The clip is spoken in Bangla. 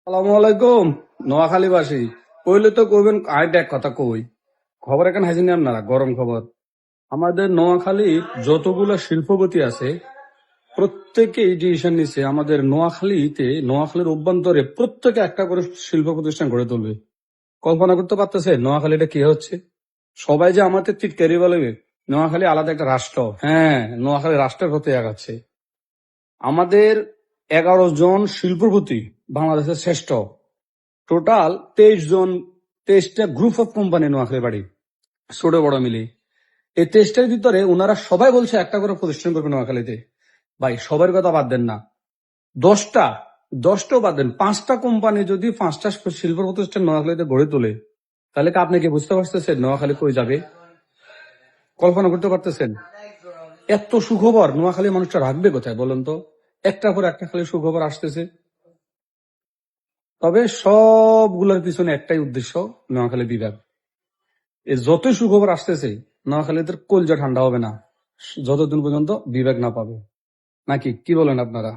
সালামু আলাইকুম। নোয়াখালীবাসী কইলে তো কইবেন আরেকটা এক কথা কই, খবর এখন হাজিনি আপনারা গরম খবর। আমাদের নোয়াখালীর যতগুলো শিল্পপতি আছে প্রত্যেকেই ডিসিশন নিচ্ছে আমাদের নোয়াখালীর অভ্যন্তরে প্রত্যেকে একটা করে শিল্প প্রতিষ্ঠান গড়ে তুলবে। কল্পনা করতে পারতেছে নোয়াখালীটা কি হচ্ছে? সবাই যে আমাদের চিৎকারি বলবে নোয়াখালী আলাদা একটা রাষ্ট্র। হ্যাঁ, নোয়াখালী রাষ্ট্রের হতে আগাচ্ছে। আমাদের 11 জন শিল্পপতি বাংলাদেশের শ্রেষ্ঠ, টোটাল 23 জন, 23টা গ্রুপ অফ কোম্পানি নোয়াখালী বাড়ি, ছোট বড় মিলে। এই 23টার ভিতরে ওনারা সবাই বলছে একটা করে প্রতিষ্ঠান করবে নোয়াখালীতে। ভাই সবার কথা বাদ দেন না, 10টা, 10টাও বাদ দেন, 5টা কোম্পানি যদি 5টা শিল্প প্রতিষ্ঠান নোয়াখালীতে গড়ে তোলে, তাহলে কি আপনি কি বুঝতে পারতেছেন নোয়াখালী কই যাবে? কল্পনা করতে পারতেছেন? এত সুখবর নোয়াখালী মানুষটা রাখবে কোথায় বলেন তো? একটা পর একটা খালি সুখবর আসতেছে। তবে সবগুলোর পিছনে একটাই উদ্দেশ্য, নোয়াখালী বিভাগ। এ যতই সুখবর আসতেছে নোয়াখালীদের কলজা ঠান্ডা হবে না যতদিন পর্যন্ত বিবেক না পাবে। নাকি কি বলেন আপনারা?